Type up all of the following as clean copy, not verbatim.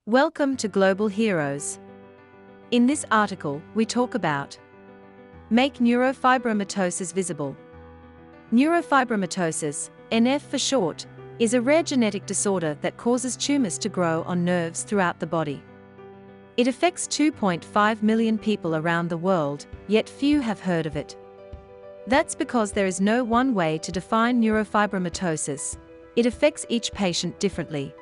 Welcome to Global Heroes. In this article, we talk about Make neurofibromatosis visible. Neurofibromatosis, NF for short, is a rare genetic disorder that causes tumors to grow on nerves throughout the body. It affects 2.5 million people around the world, yet few have heard of it. That's because there is no one way to define neurofibromatosis. It affects each patient differently.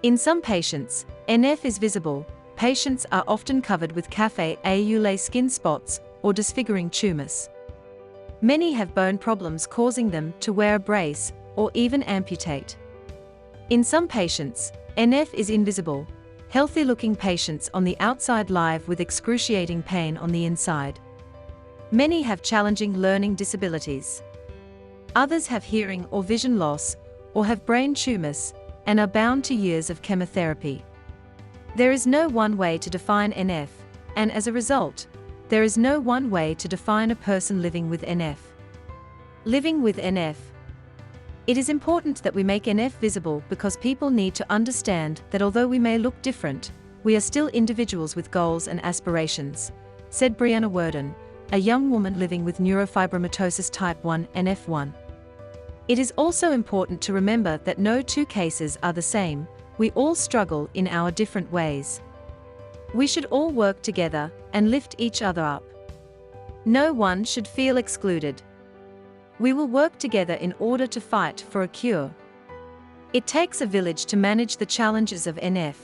In some patients, NF is visible. Patients are often covered with café au lait skin spots or disfiguring tumors. Many have bone problems causing them to wear a brace or even amputate. In some patients, NF is invisible. Healthy-looking patients on the outside live with excruciating pain on the inside. Many have challenging learning disabilities. Others have hearing or vision loss, or have brain tumors, and are bound to years of chemotherapy. There is no one way to define NF, and as a result, there is no one way to define a person living with NF. Living with NF. It is important that we make NF visible because people need to understand that although we may look different, we are still individuals with goals and aspirations, said Brianna Worden, a young woman living with neurofibromatosis type 1 NF1. It is also important to remember that no two cases are the same. We all struggle in our different ways. We should all work together and lift each other up. No one should feel excluded. We will work together in order to fight for a cure. It takes a village to manage the challenges of NF.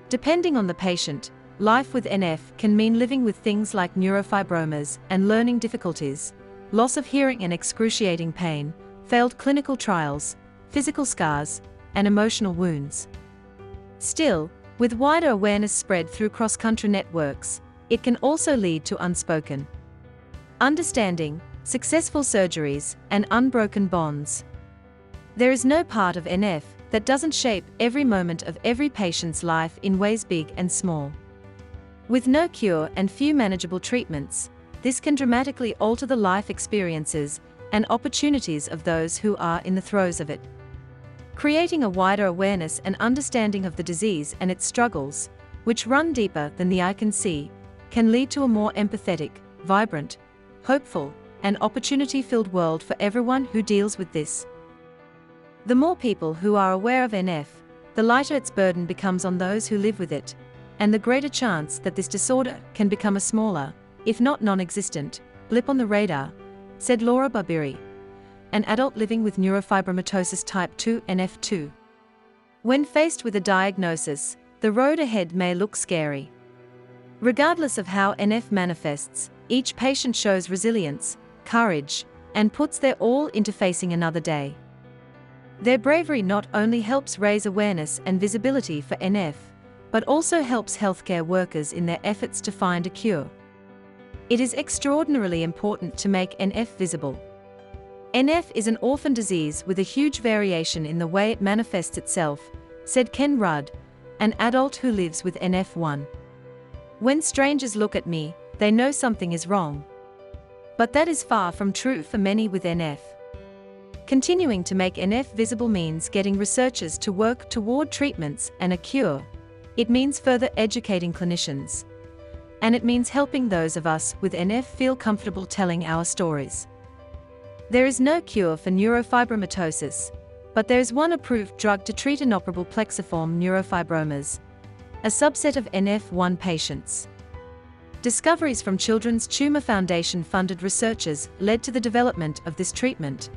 Depending on the patient, life with NF can mean living with things like neurofibromas and learning difficulties, loss of hearing and excruciating pain, failed clinical trials, physical scars, and emotional wounds. Still, with wider awareness spread through cross-country networks, it can also lead to unspoken understanding, successful surgeries, and unbroken bonds. There is no part of NF that doesn't shape every moment of every patient's life in ways big and small. With no cure and few manageable treatments, this can dramatically alter the life experiences and opportunities of those who are in the throes of it. Creating a wider awareness and understanding of the disease and its struggles, which run deeper than the eye can see, can lead to a more empathetic, vibrant, hopeful, and opportunity-filled world for everyone who deals with this. The more people who are aware of NF, the lighter its burden becomes on those who live with it, and the greater chance that this disorder can become a smaller, if not non-existent, blip on the radar, said Laura Barbiri, an adult living with neurofibromatosis type 2 NF2. When faced with a diagnosis, the road ahead may look scary. Regardless of how NF manifests, each patient shows resilience, courage, and puts their all into facing another day. Their bravery not only helps raise awareness and visibility for NF, but also helps healthcare workers in their efforts to find a cure. It is extraordinarily important to make NF visible. NF is an orphan disease with a huge variation in the way it manifests itself, said Ken Rudd, an adult who lives with NF1. When strangers look at me, they know something is wrong. But that is far from true for many with NF. Continuing to make NF visible means getting researchers to work toward treatments and a cure. It means further educating clinicians. And it means helping those of us with NF feel comfortable telling our stories. There is no cure for neurofibromatosis, but there is one approved drug to treat inoperable plexiform neurofibromas, a subset of NF1 patients. Discoveries from Children's Tumor Foundation-funded researchers led to the development of this treatment,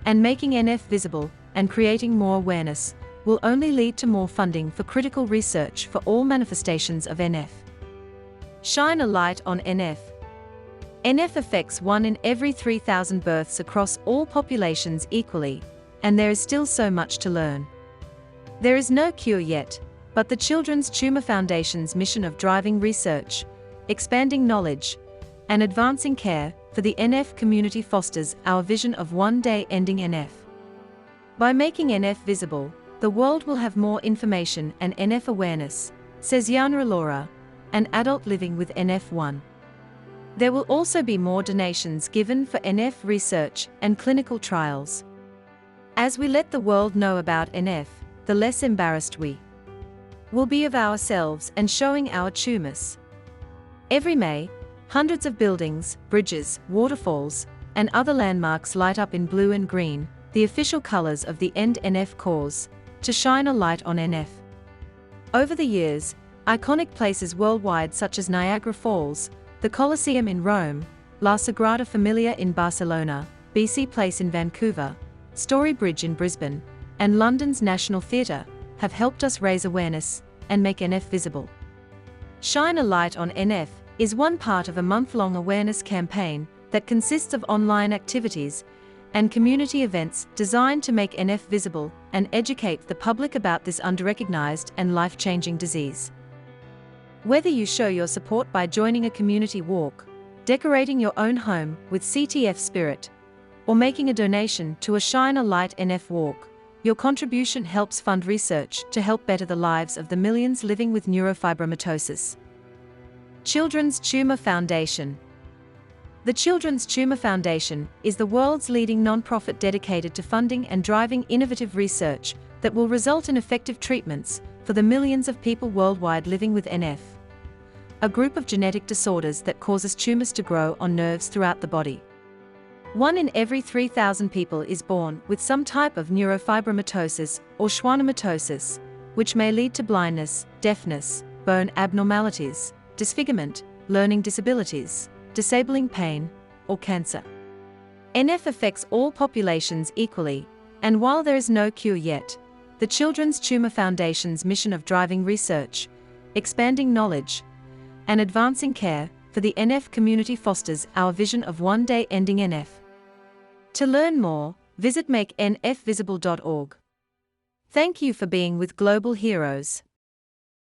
and making NF visible and creating more awareness will only lead to more funding for critical research for all manifestations of NF. Shine a light on NF. NF affects 1 in every 3,000 births across all populations equally, and there is still so much to learn. There is no cure yet, but the Children's Tumor Foundation's mission of driving research, expanding knowledge, and advancing care for the NF community fosters our vision of one day ending NF. By making NF visible, the world will have more information and NF awareness, says Yanra Laura, an adult living with NF1. There will also be more donations given for NF research and clinical trials. As we let the world know about NF, the less embarrassed we will be of ourselves and showing our tumors. Every May, hundreds of buildings, bridges, waterfalls, and other landmarks light up in blue and green, the official colors of the End NF cause, to shine a light on NF. Over the years, iconic places worldwide such as Niagara Falls, the Colosseum in Rome, La Sagrada Familia in Barcelona, BC Place in Vancouver, Story Bridge in Brisbane, and London's National Theatre, have helped us raise awareness and make NF visible. Shine a Light on NF is one part of a month-long awareness campaign that consists of online activities and community events designed to make NF visible and educate the public about this underrecognized and life-changing disease. Whether you show your support by joining a community walk, decorating your own home with CTF spirit, or making a donation to a Shine a Light NF walk, your contribution helps fund research to help better the lives of the millions living with neurofibromatosis. Children's Tumor Foundation. The Children's Tumor Foundation is the world's leading non-profit dedicated to funding and driving innovative research that will result in effective treatments for the millions of people worldwide living with NF, a group of genetic disorders that causes tumors to grow on nerves throughout the body. 1 in every 3,000 people is born with some type of neurofibromatosis or schwannomatosis, which may lead to blindness, deafness, bone abnormalities, disfigurement, learning disabilities, disabling pain, or cancer. NF affects all populations equally, and while there is no cure yet, the Children's Tumor Foundation's mission of driving research, expanding knowledge, and advancing care for the NF community fosters our vision of one day ending NF. To learn more, visit makenfvisible.org. Thank you for being with Global Heroes.